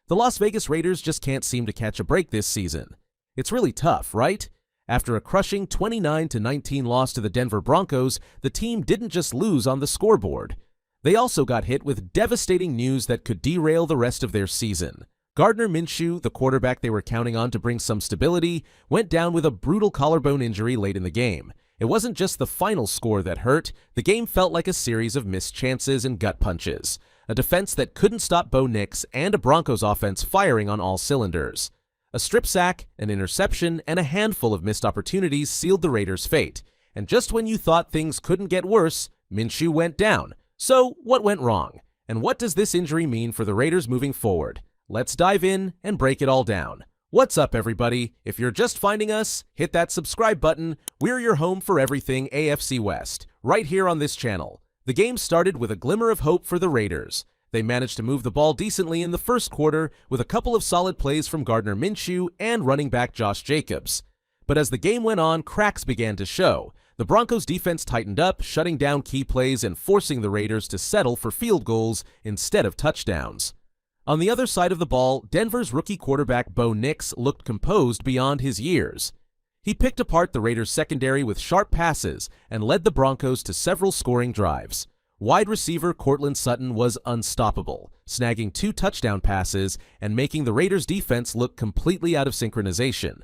The Las Vegas Raiders just can't seem to catch a break this season. It's really tough, right? After a crushing 29-19 loss to the Denver Broncos, the team didn't just lose on the scoreboard. They also got hit with devastating news that could derail the rest of their season. Gardner Minshew, the quarterback they were counting on to bring some stability, went down with a brutal collarbone injury late in the game. It wasn't just the final score that hurt. The game felt like a series of missed chances and gut punches. A defense that couldn't stop Bo Nix and a Broncos offense firing on all cylinders. A strip sack, an interception, and a handful of missed opportunities sealed the Raiders' fate. And just when you thought things couldn't get worse, Minshew went down. So, what went wrong? And what does this injury mean for the Raiders moving forward? Let's dive in and break it all down. What's up, everybody? If you're just finding us, hit that subscribe button. We're your home for everything AFC West, right here on this channel. The game started with a glimmer of hope for the Raiders. They managed to move the ball decently in the first quarter with a couple of solid plays from Gardner Minshew and running back Josh Jacobs. But as the game went on, cracks began to show. The Broncos defense tightened up, shutting down key plays and forcing the Raiders to settle for field goals instead of touchdowns. On the other side of the ball, Denver's rookie quarterback Bo Nix looked composed beyond his years. He picked apart the Raiders' secondary with sharp passes and led the Broncos to several scoring drives. Wide receiver Courtland Sutton was unstoppable, snagging 2 touchdown passes and making the Raiders' defense look completely out of synchronization.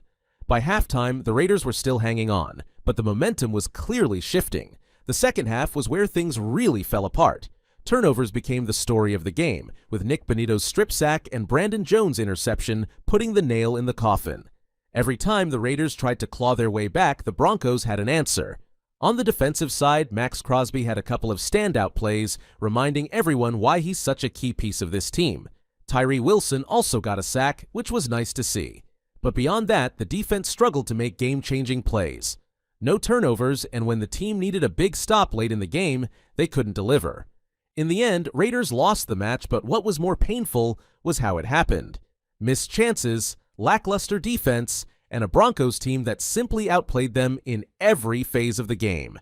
By halftime, the Raiders were still hanging on, but the momentum was clearly shifting. The second half was where things really fell apart. Turnovers became the story of the game, with Nik Bonitto's strip sack and Brandon Jones' interception putting the nail in the coffin. Every time the Raiders tried to claw their way back, the Broncos had an answer. On the defensive side, Maxx Crosby had a couple of standout plays, reminding everyone why he's such a key piece of this team. Tyree Wilson also got a sack, which was nice to see. But beyond that, the defense struggled to make game-changing plays. No turnovers, and when the team needed a big stop late in the game, they couldn't deliver. In the end, Raiders lost the match, but what was more painful was how it happened. Missed chances, lackluster defense, and a Broncos team that simply outplayed them in every phase of the game.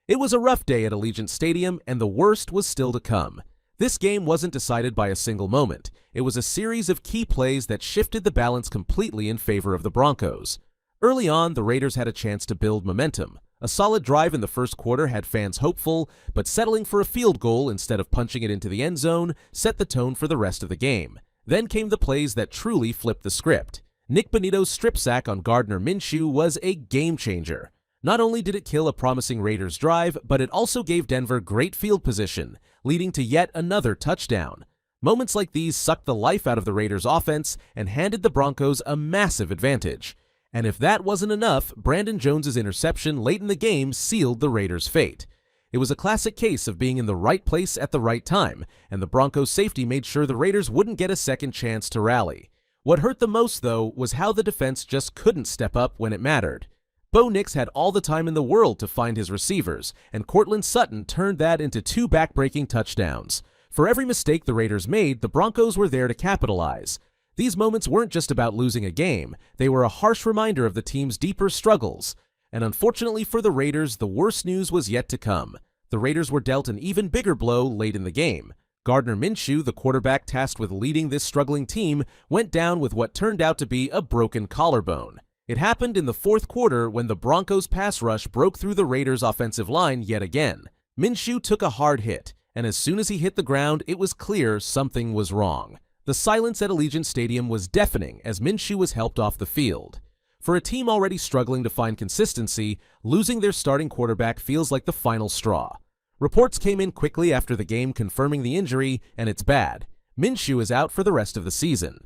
It was a rough day at Allegiant Stadium, and the worst was still to come. This game wasn't decided by a single moment. It was a series of key plays that shifted the balance completely in favor of the Broncos. Early on, the Raiders had a chance to build momentum. A solid drive in the first quarter had fans hopeful, but settling for a field goal instead of punching it into the end zone set the tone for the rest of the game. Then came the plays that truly flipped the script. Nik Bonitto's strip sack on Gardner Minshew was a game-changer. Not only did it kill a promising Raiders drive, but it also gave Denver great field position, leading to yet another touchdown. Moments like these sucked the life out of the Raiders' offense and handed the Broncos a massive advantage. And if that wasn't enough, Brandon Jones' interception late in the game sealed the Raiders' fate. It was a classic case of being in the right place at the right time, and the Broncos' safety made sure the Raiders wouldn't get a second chance to rally. What hurt the most, though, was how the defense just couldn't step up when it mattered. Bo Nix had all the time in the world to find his receivers, and Courtland Sutton turned that into 2 back-breaking touchdowns. For every mistake the Raiders made, the Broncos were there to capitalize. These moments weren't just about losing a game, they were a harsh reminder of the team's deeper struggles. And unfortunately for the Raiders, the worst news was yet to come. The Raiders were dealt an even bigger blow late in the game. Gardner Minshew, the quarterback tasked with leading this struggling team, went down with what turned out to be a broken collarbone. It happened in the fourth quarter when the Broncos' pass rush broke through the Raiders' offensive line yet again. Minshew took a hard hit, and as soon as he hit the ground, it was clear something was wrong. The silence at Allegiant Stadium was deafening as Minshew was helped off the field. For a team already struggling to find consistency, losing their starting quarterback feels like the final straw. Reports came in quickly after the game confirming the injury, and it's bad. Minshew is out for the rest of the season.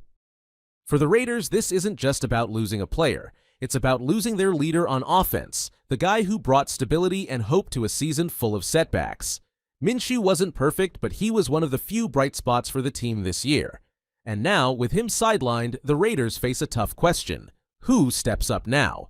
For the Raiders, this isn't just about losing a player. It's about losing their leader on offense, the guy who brought stability and hope to a season full of setbacks. Minshew wasn't perfect, but he was one of the few bright spots for the team this year. And now, with him sidelined, the Raiders face a tough question. Who steps up now?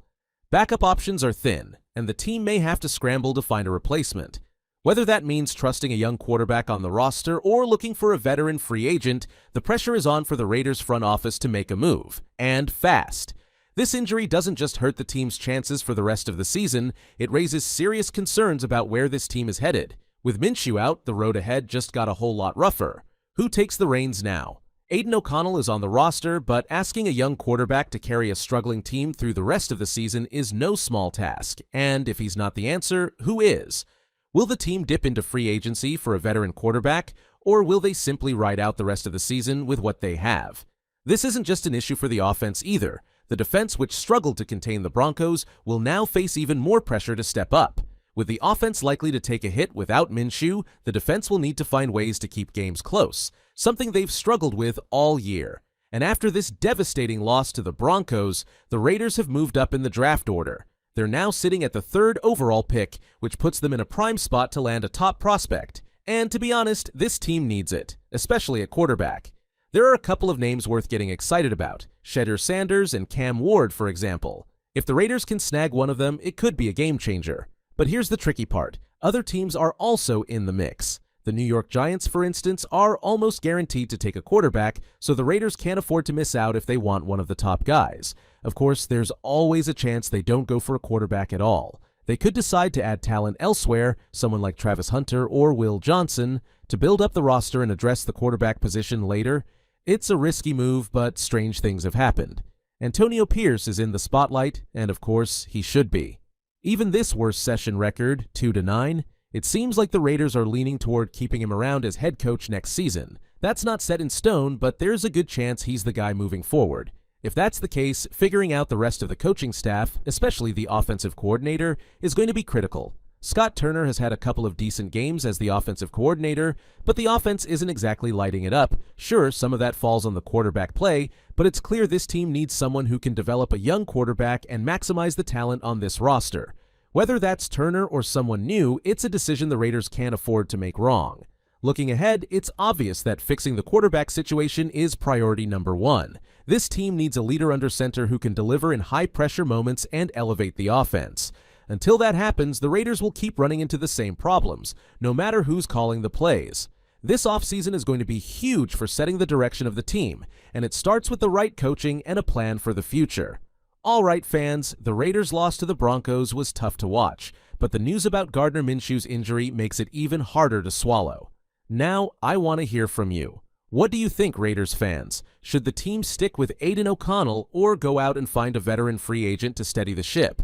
Backup options are thin, and the team may have to scramble to find a replacement. Whether that means trusting a young quarterback on the roster or looking for a veteran free agent, the pressure is on for the Raiders front office to make a move, and fast. This injury doesn't just hurt the team's chances for the rest of the season, it raises serious concerns about where this team is headed. With Minshew out, the road ahead just got a whole lot rougher. Who takes the reins now? Aidan O'Connell is on the roster, but asking a young quarterback to carry a struggling team through the rest of the season is no small task, and if he's not the answer, who is? Will the team dip into free agency for a veteran quarterback, or will they simply ride out the rest of the season with what they have? This isn't just an issue for the offense either. The defense, which struggled to contain the Broncos, will now face even more pressure to step up. With the offense likely to take a hit without Minshew, the defense will need to find ways to keep games close, something they've struggled with all year. And after this devastating loss to the Broncos, the Raiders have moved up in the draft order. They're now sitting at the 3rd overall pick, which puts them in a prime spot to land a top prospect. And to be honest, this team needs it, especially at quarterback. There are a couple of names worth getting excited about, Shedeur Sanders and Cam Ward, for example. If the Raiders can snag one of them, it could be a game changer. But here's the tricky part. Other teams are also in the mix. The New York Giants, for instance, are almost guaranteed to take a quarterback, so the Raiders can't afford to miss out if they want one of the top guys. Of course, there's always a chance they don't go for a quarterback at all. They could decide to add talent elsewhere, someone like Travis Hunter or Will Johnson, to build up the roster and address the quarterback position later. It's a risky move, but strange things have happened. Antonio Pierce is in the spotlight, and of course, he should be. Even this worst session record, 2-9, it seems like the Raiders are leaning toward keeping him around as head coach next season. That's not set in stone, but there's a good chance he's the guy moving forward. If that's the case, figuring out the rest of the coaching staff, especially the offensive coordinator, is going to be critical. Scott Turner has had a couple of decent games as the offensive coordinator, but the offense isn't exactly lighting it up. Sure, some of that falls on the quarterback play, but it's clear this team needs someone who can develop a young quarterback and maximize the talent on this roster. Whether that's Turner or someone new, it's a decision the Raiders can't afford to make wrong. Looking ahead, it's obvious that fixing the quarterback situation is priority number 1. This team needs a leader under center who can deliver in high-pressure moments and elevate the offense. Until that happens, the Raiders will keep running into the same problems, no matter who's calling the plays. This offseason is going to be huge for setting the direction of the team, and it starts with the right coaching and a plan for the future. All right, fans, the Raiders' loss to the Broncos was tough to watch, but the news about Gardner Minshew's injury makes it even harder to swallow. Now, I want to hear from you. What do you think, Raiders fans? Should the team stick with Aidan O'Connell or go out and find a veteran free agent to steady the ship?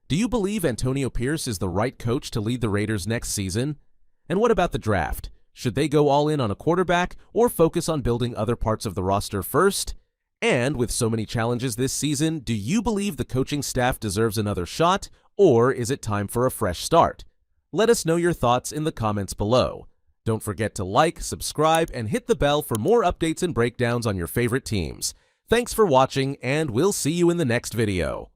Do you believe Antonio Pierce is the right coach to lead the Raiders next season? And what about the draft? Should they go all in on a quarterback or focus on building other parts of the roster first? And with so many challenges this season, do you believe the coaching staff deserves another shot, or is it time for a fresh start? Let us know your thoughts in the comments below. Don't forget to like, subscribe, and hit the bell for more updates and breakdowns on your favorite teams. Thanks for watching, and we'll see you in the next video.